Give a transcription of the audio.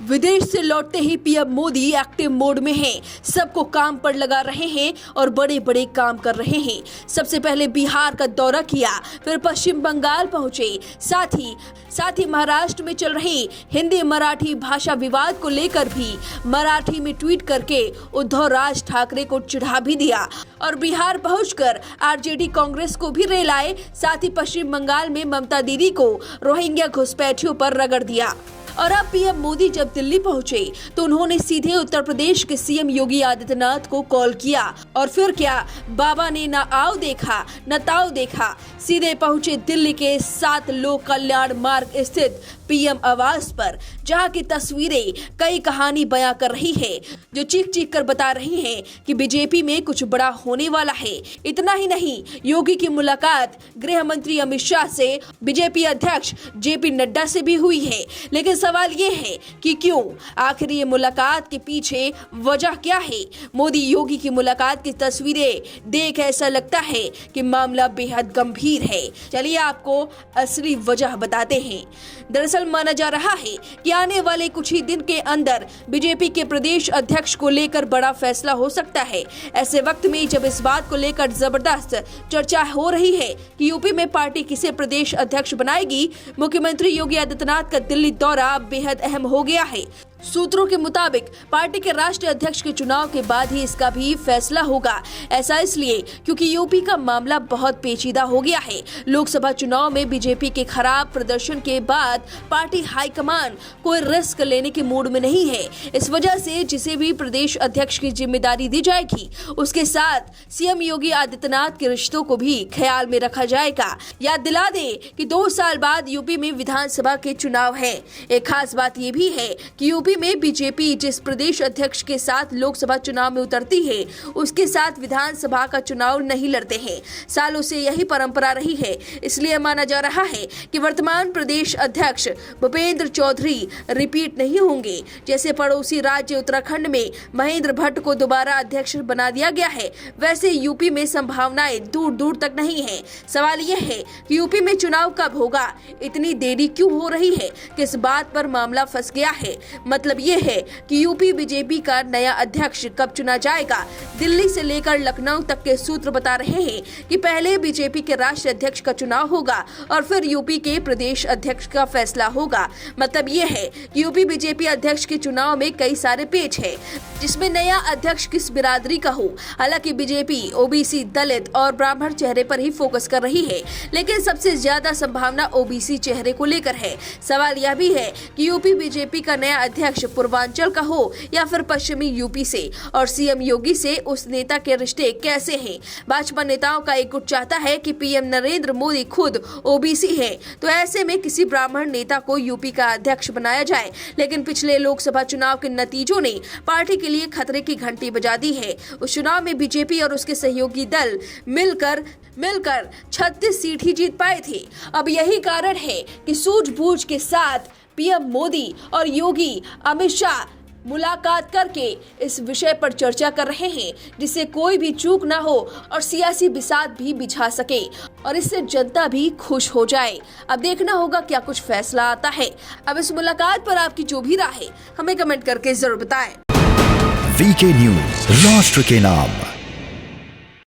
विदेश से लौटते ही पीएम मोदी एक्टिव मोड में हैं, सबको काम पर लगा रहे हैं और बड़े बड़े काम कर रहे हैं। सबसे पहले बिहार का दौरा किया, फिर पश्चिम बंगाल पहुंचे, साथ ही महाराष्ट्र में चल रहे हिंदी मराठी भाषा विवाद को लेकर भी मराठी में ट्वीट करके उद्धव राज ठाकरे को चिढ़ा भी दिया और बिहार पहुंचकर आरजेडी कांग्रेस को भी रेलाए। साथ ही पश्चिम बंगाल में ममता दीदी को रोहिंग्या घुसपैठियों पर रगड़ दिया। और अब पीएम मोदी जब दिल्ली पहुंचे तो उन्होंने सीधे उत्तर प्रदेश के सीएम योगी आदित्यनाथ को कॉल किया और फिर क्या, बाबा ने न आओ देखा न ताओ देखा, सीधे पहुंचे दिल्ली के 7 लोक कल्याण मार्ग स्थित पीएम आवास पर, जहां की तस्वीरें कई कहानी बयां कर रही है, जो चीख चीख कर बता रही हैं कि बीजेपी में कुछ बड़ा होने वाला है। इतना ही नहीं, योगी की मुलाकात गृह मंत्री अमित शाह से बीजेपी अध्यक्ष जेपी नड्डा से भी हुई है। लेकिन सवाल ये है कि क्यों, आखिर ये मुलाकात के पीछे वजह क्या है? मोदी योगी की मुलाकात की तस्वीरें देख ऐसा लगता है कि मामला बेहद गंभीर है। चलिए आपको असली वजह बताते हैं। दरअसल माना जा रहा है कि आने वाले कुछ ही दिन के अंदर बीजेपी के प्रदेश अध्यक्ष को लेकर बड़ा फैसला हो सकता है। ऐसे वक्त में जब इस बात को लेकर जबरदस्त चर्चा हो रही है कि यूपी में पार्टी किसे प्रदेश अध्यक्ष बनाएगी, मुख्यमंत्री योगी आदित्यनाथ का दिल्ली दौरा बेहद अहम हो गया है। सूत्रों के मुताबिक पार्टी के राष्ट्रीय अध्यक्ष के चुनाव के बाद ही इसका भी फैसला होगा। ऐसा इसलिए क्योंकि यूपी का मामला बहुत पेचीदा हो गया है। लोकसभा चुनाव में बीजेपी के खराब प्रदर्शन के बाद पार्टी हाईकमान कोई रिस्क लेने के मूड में नहीं है। इस वजह से जिसे भी प्रदेश अध्यक्ष की जिम्मेदारी दी जाएगी, उसके साथ सीएम योगी आदित्यनाथ के रिश्तों को भी ख्याल में रखा जाएगा। याद दिला दे कि 2 साल बाद यूपी में विधानसभा के चुनाव है। एक खास बात ये भी है कि यूपी में बीजेपी जिस प्रदेश अध्यक्ष के साथ लोकसभा चुनाव में उतरती है, उसके साथ विधानसभा का चुनाव नहीं लड़ते हैं। सालों से यही परंपरा रही है। इसलिए माना जा रहा है कि वर्तमान प्रदेश अध्यक्ष भूपेंद्र चौधरी रिपीट नहीं होंगे। जैसे पड़ोसी राज्य उत्तराखंड में महेंद्र भट्ट को दोबारा अध्यक्ष बना दिया गया है, वैसे यूपी में संभावनाएं दूर दूर तक नहीं है। सवाल यह है कि यूपी में चुनाव कब होगा, इतनी देरी क्यों हो रही है, किस बात पर मामला फंस गया है? मतलब ये है कि यूपी बीजेपी का नया अध्यक्ष कब चुना जाएगा। दिल्ली से लेकर लखनऊ तक के सूत्र बता रहे हैं कि पहले बीजेपी के राष्ट्रीय अध्यक्ष का चुनाव होगा और फिर यूपी के प्रदेश अध्यक्ष का फैसला होगा। मतलब ये है कि यूपी बीजेपी अध्यक्ष के चुनाव में कई सारे पेच है, जिसमें नया अध्यक्ष किस बिरादरी का हो। हालांकि बीजेपी ओबीसी, दलित और ब्राह्मण चेहरे पर ही फोकस कर रही है, लेकिन सबसे ज्यादा संभावना ओबीसी चेहरे को लेकर है। सवाल यह भी है कि यूपी बीजेपी का नया अध्यक्ष पूर्वांचल का हो या फिर पश्चिमी यूपी से, और सीएम योगी से उस नेता के रिश्ते कैसे हैं। भाजपा नेताओं का एक गुट चाहता है कि पीएम नरेंद्र मोदी खुद ओबीसी है, तो ऐसे में किसी ब्राह्मण नेता को यूपी का अध्यक्ष बनाया जाए। लेकिन पिछले लोकसभा चुनाव के नतीजों ने पार्टी के लिए खतरे की घंटी बजा दी है। उस चुनाव में बीजेपी और उसके सहयोगी दल मिलकर 36 सीट ही जीत पाए थे। अब यही कारण है कि सूझबूझ के साथ पीएम मोदी और योगी अमित शाह मुलाकात करके इस विषय पर चर्चा कर रहे हैं, जिससे कोई भी चूक ना हो और सियासी बिसात भी बिछा सके और इससे जनता भी खुश हो जाए। अब देखना होगा क्या कुछ फैसला आता है। अब इस मुलाकात पर आपकी जो भी राय है, हमें कमेंट करके जरूर बताएं। वीके न्यूज़, राष्ट्र के नाम।